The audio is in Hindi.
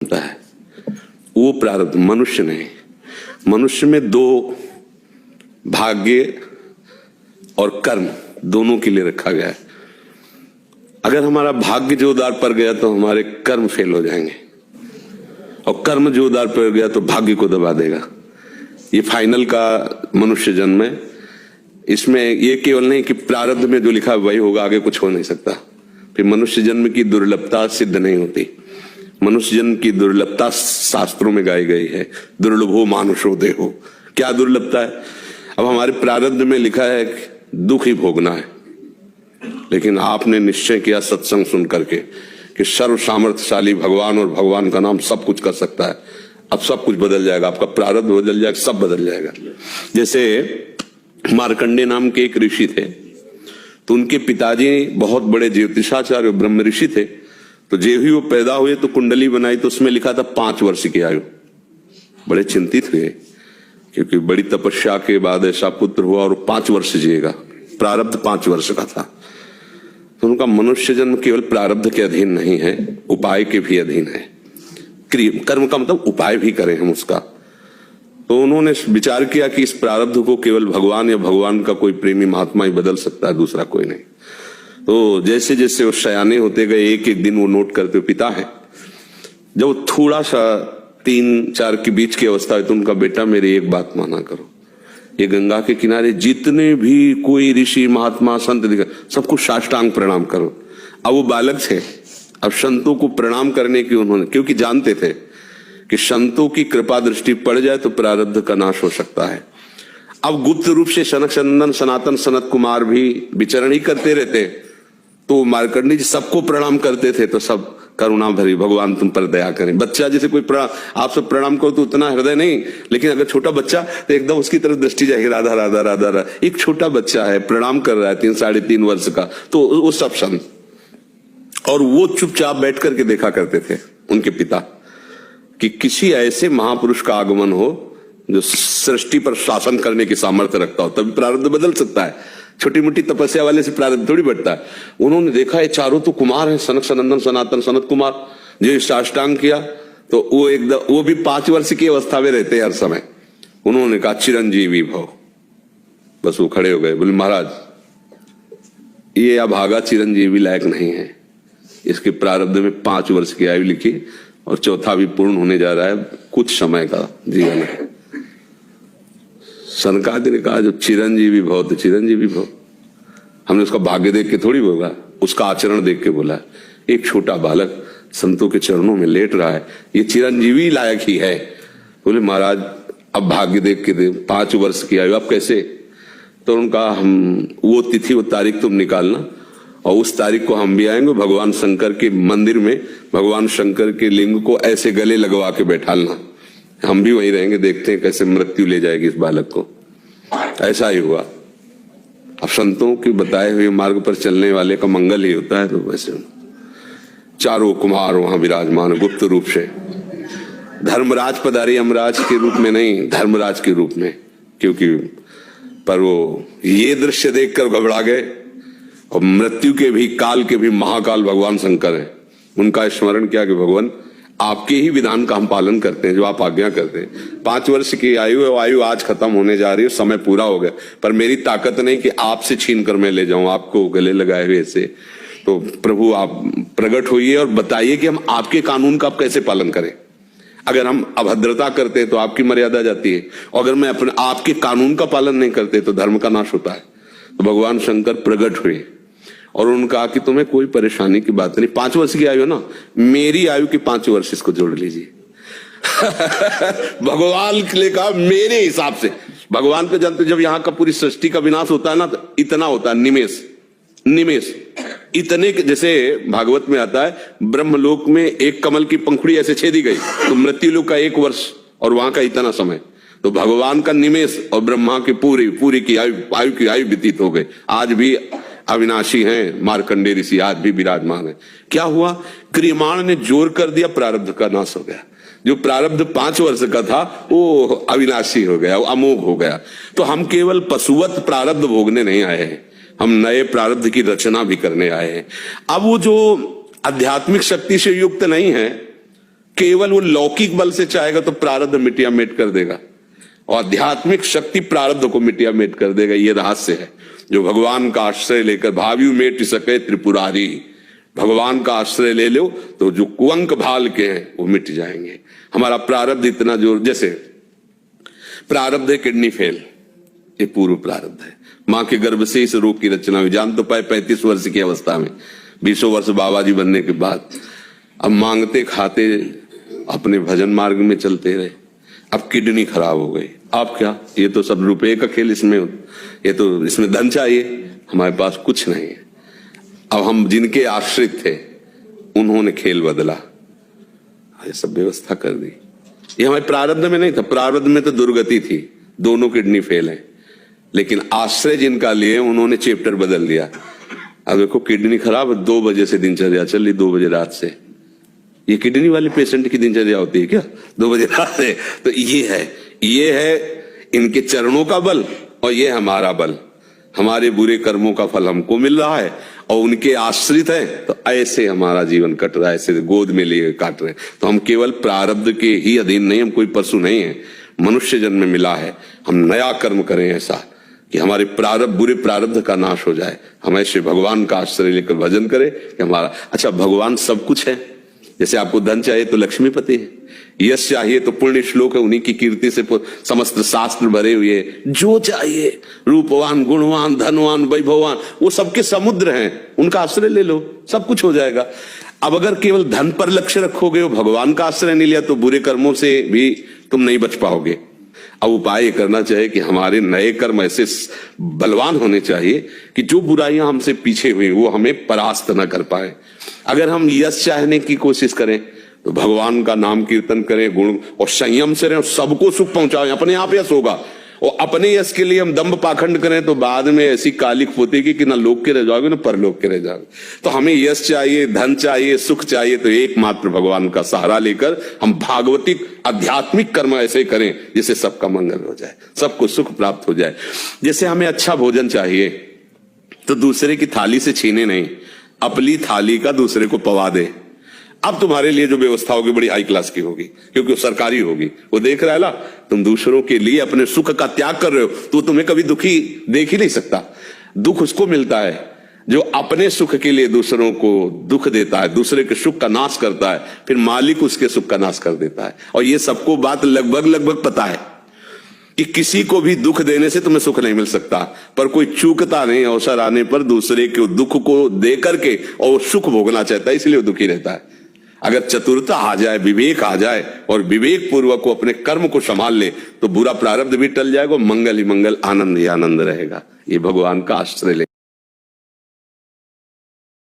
होता है वो प्रारब्ध, मनुष्य नहीं। मनुष्य में दो, भाग्य और कर्म, दोनों के लिए रखा गया है। अगर हमारा भाग्य जोरदार पड़ गया तो हमारे कर्म फेल हो जाएंगे, और कर्म जोरदार पड़ गया तो भाग्य को दबा देगा। ये फाइनल का मनुष्य जन्म है। इसमें ये केवल नहीं कि प्रारब्ध में जो लिखा वही होगा, आगे कुछ हो नहीं सकता। फिर मनुष्य जन्म की दुर्लभता सिद्ध नहीं होती। मनुष्य जन्म की दुर्लभता शास्त्रों में गाई गई है, दुर्लभो मानुषो देहो। क्या दुर्लभता है? अब हमारे प्रारब्ध में लिखा है दुख ही भोगना है, लेकिन आपने निश्चय किया सत्संग सुन करके कि सर्व सामर्थ्यशाली भगवान और भगवान का नाम सब कुछ कर सकता है। अब सब कुछ बदल जाएगा, आपका प्रारब्ध बदल जाएगा, सब बदल जाएगा। जैसे मार्कंडे नाम के एक ऋषि थे, तो उनके पिताजी बहुत बड़े ज्योतिषाचार्य ब्रह्म ऋषि थे। तो जो ही वो पैदा हुए तो कुंडली बनाई, तो उसमें लिखा था 5 वर्ष की आयु। बड़े चिंतित हुए, क्योंकि बड़ी तपस्या के बाद ऐसा पुत्र हुआ और 5 वर्ष जिएगा। प्रारब्ध 5 वर्ष का था। तो उनका मनुष्य जन्म केवल प्रारब्ध के अधीन नहीं है, उपाय के भी अधीन है। कर्म का मतलब उपाय भी करें हम उसका। तो उन्होंने विचार किया कि इस प्रारब्ध को केवल भगवान या भगवान का कोई प्रेमी महात्मा ही बदल सकता है, दूसरा कोई नहीं। तो जैसे जैसे वो सयाने होते गए, एक एक दिन वो नोट करते, पिता है जब थोड़ा सा 3-4 के बीच की अवस्था है, तो उनका बेटा मेरी एक बात माना करो, ये गंगा के किनारे जितने भी कोई ऋषि महात्मा संत दिखा, सबको साष्टांग प्रणाम करो। अब वो बालक थे, अब संतों को प्रणाम करने की उन्होंने, क्योंकि जानते थे कि संतों की कृपा दृष्टि पड़ जाए तो प्रारब्ध का नाश हो सकता है। अब गुप्त रूप से सनक सनंदन सनातन सनत कुमार भी विचरण ही करते रहते, तो मार्कंडी जी सबको प्रणाम करते थे। तो सब करुणा भरी, भगवान तुम पर दया करें। बच्चा जैसे कोई आप सब प्रणाम करो तो उतना हृदय नहीं, लेकिन अगर छोटा बच्चा तो एकदम उसकी तरफ दृष्टि जाएगी, राधा राधा राधा राधा। एक छोटा बच्चा है, प्रणाम कर रहा है 3-3.5 वर्ष का, तो वो सब संत, और वो चुपचाप बैठ करके देखा करते थे उनके पिता कि किसी ऐसे महापुरुष का आगमन हो जो सृष्टि पर शासन करने की सामर्थ्य रखता हो, तभी प्रारब्ध बदल सकता है। छोटी मोटी तपस्या वाले से प्रारब्ध थोड़ी बढ़ता है। उन्होंने देखा ये चारों तो कुमार हैं, सनक सनंदन सनातन सनत कुमार, जो साष्टांग किया तो वो एकदम, वो भी 5 वर्ष की अवस्था में रहते हर समय। उन्होंने कहा चिरंजीवी भव। बस वो खड़े हो गए, बोले महाराज ये अभागा चिरंजीवी लायक नहीं है, इसके प्रारब्ध में 5 वर्ष की आयु लिखी और चौथा भी पूर्ण होने जा रहा है, कुछ समय का जीवन है। सनकादि ने कहा जो चिरंजीवी भव तो चिरंजीवी भव। हमने उसका भाग्य देख के थोड़ी बोला, उसका आचरण देख के बोला। एक छोटा बालक संतों के चरणों में लेट रहा है, ये चिरंजीवी लायक ही है। बोले महाराज अब भाग्य देख के 5 वर्ष की आयु, अब कैसे? तो उनका हम वो तिथि वो तारीख तुम निकालना, और उस तारीख को हम भी आएंगे। भगवान शंकर के मंदिर में भगवान शंकर के लिंग को ऐसे गले लगवा के बैठालना, हम भी वहीं रहेंगे, देखते हैं कैसे मृत्यु ले जाएगी इस बालक को। ऐसा ही हुआ। अब संतों के बताए हुए मार्ग पर चलने वाले का मंगल ही होता है। तो वैसे चारों कुमार वहां विराजमान गुप्त रूप से, धर्मराज पधारी, यमराज के रूप में नहीं, धर्मराज के रूप में। क्योंकि पर वो ये दृश्य देखकर घबरा गए, और मृत्यु के भी, काल के भी महाकाल भगवान शंकर हैं। उनका स्मरण किया कि भगवान आपके ही विधान का हम पालन करते हैं, जो आप आज्ञा करते हैं। 5 वर्ष की आयु आज खत्म होने जा रही है, समय पूरा हो गया, पर मेरी ताकत नहीं कि आपसे छीन कर मैं ले जाऊं आपको गले लगाए हुए ऐसे। तो प्रभु आप प्रकट होइए और बताइए कि हम आपके कानून का आप कैसे पालन करें। अगर हम अभद्रता करते हैं तो आपकी मर्यादा जाती है, और अगर मैं अपने आपके कानून का पालन नहीं करते तो धर्म का नाश होता है। तो भगवान शंकर प्रकट हुए और उन्होंने कहा कि तुम्हें कोई परेशानी की बात नहीं, 5 वर्ष की आयु ना, मेरी आयु के 5 वर्ष इसको जोड़ लीजिए। भगवान के लिए कहा मेरे हिसाब से। भगवान को जानते, जब यहाँ का पूरी सृष्टि का विनाश होता है ना, तो इतना होता है, निमेष इतने के, जैसे भागवत में आता है ब्रह्मलोक में एक कमल की पंखुड़ी ऐसे छेदी गई, तो मृत्युलोक का 1 वर्ष और वहां का इतना समय। तो भगवान का निमेष और ब्रह्मा की पूरी की आयु व्यतीत हो गई। आज भी अविनाशी हैं मार्कंडे ऋषि, आज भी विराजमान है। क्या हुआ? क्रियमाण ने जोर कर दिया, प्रारब्ध का नाश हो गया। जो प्रारब्ध 5 वर्ष का था वो अविनाशी हो गया, वो अमोघ हो गया। तो हम केवल पशुवत प्रारब्ध भोगने नहीं आए हैं, हम नए प्रारब्ध की रचना भी करने आए हैं। अब वो जो आध्यात्मिक शक्ति से युक्त नहीं है, केवल वो लौकिक बल से चाहेगा तो प्रारब्ध मिटिया मेट कर देगा, और आध्यात्मिक शक्ति प्रारब्ध को मिटिया मेट कर देगा। ये रहस्य है। जो भगवान का आश्रय लेकर भाव्यु मेट सके त्रिपुरारी, भगवान का आश्रय ले लो तो जो कुअंक भाल के हैं वो मिट जाएंगे। हमारा प्रारब्ध इतना जोर, जैसे प्रारब्ध है किडनी फेल, ये पूर्व प्रारब्ध है। मां के गर्भ से इस रोग की रचना हुई, जान तो पाए 35 वर्ष की अवस्था में, 20 वर्ष बाबा जी बनने के बाद। अब मांगते खाते अपने भजन मार्ग में चलते रहे, अब किडनी खराब हो गई। अब क्या, ये तो सब रुपए का खेल, इसमें ये तो इसमें धन चाहिए, हमारे पास कुछ नहीं है। अब हम जिनके आश्रित थे उन्होंने खेल बदला, ये सब व्यवस्था कर दी। ये हमारे प्रारब्ध में नहीं था, प्रारब्ध में तो दुर्गति थी, दोनों किडनी फेल है, लेकिन आश्रय जिनका लिए उन्होंने चैप्टर बदल दिया। अब देखो किडनी खराब, 2 बजे से दिनचर्या चल रही, 2 बजे रात से। ये किडनी वाले पेशेंट की दिनचर्या होती है क्या 2 बजे रात से? तो ये है इनके चरणों का बल, और ये हमारा बल। हमारे बुरे कर्मों का फल हमको मिल रहा है और उनके आश्रित है, तो ऐसे हमारा जीवन कट रहा है, ऐसे गोद में लिए काट रहे हैं। तो हम केवल प्रारब्ध के ही अधीन नहीं, हम कोई पशु नहीं है, मनुष्य जन्म में मिला है। हम नया कर्म करें ऐसा कि हमारे प्रारब्ध, बुरे प्रारब्ध का नाश हो जाए। हम ऐसे भगवान का आश्रय लेकर भजन करें कि हमारा, अच्छा भगवान सब कुछ है। जैसे आपको धन चाहिए तो लक्ष्मीपति है, यश चाहिए तो पुण्य श्लोक है, उन्हीं की कीर्ति से समस्त शास्त्र भरे हुए हैं। जो चाहिए, रूपवान, गुणवान, धनवान, वैभववान, वो सबके समुद्र हैं, उनका आश्रय ले लो, सब कुछ हो जाएगा। अब अगर केवल धन पर लक्ष्य रखोगे, भगवान का आश्रय नहीं लिया, तो बुरे कर्मों से भी तुम नहीं बच पाओगे। अब उपाय करना चाहिए कि हमारे नए कर्म ऐसे बलवान होने चाहिए कि जो बुराइयां हमसे पीछे हुई वो हमें परास्त न कर पाए। अगर हम यश चाहने की कोशिश करें तो भगवान का नाम कीर्तन करें, गुण और संयम से रहें, सबको सुख पहुंचाएं, अपने आप यश होगा। और अपने यश के लिए हम दंभ पाखंड करें तो बाद में ऐसी कालिक पोतेगी कि ना लोक के रह जाओगे ना परलोक के रह जाओगे। तो हमें यश चाहिए, धन चाहिए, सुख चाहिए, तो एकमात्र भगवान का सहारा लेकर हम भागवतिक आध्यात्मिक कर्म ऐसे करें जिससे सबका मंगल हो जाए, सबको सुख प्राप्त हो जाए। जैसे हमें अच्छा भोजन चाहिए तो दूसरे की थाली से छीने नहीं, अपनी थाली का दूसरे को पवा दे। अब तुम्हारे लिए जो व्यवस्था होगी बड़ी हाई क्लास की होगी, क्योंकि वो सरकारी होगी। वो देख रहा है ना, तुम दूसरों के लिए अपने सुख का त्याग कर रहे हो, तो तुम्हें कभी दुखी देख ही नहीं सकता। दुख उसको मिलता है जो अपने सुख के लिए दूसरों को दुख देता है, दूसरे के सुख का नाश करता है, फिर मालिक उसके सुख का नाश कर देता है। और ये सबको बात लगभग पता है कि किसी को भी दुख देने से तुम्हें सुख नहीं मिल सकता, पर कोई चूकता नहीं अवसर आने पर दूसरे के दुख को दे करके और सुख भोगना चाहता है, इसलिए वो दुखी रहता है। अगर चतुरता आ जाए, विवेक आ जाए और विवेक पूर्वक को अपने कर्म को संभाल ले तो बुरा प्रारब्ध भी टल जाएगा, मंगल ही मंगल, आनंद ही आनंद रहेगा। ये भगवान का आश्रय ले।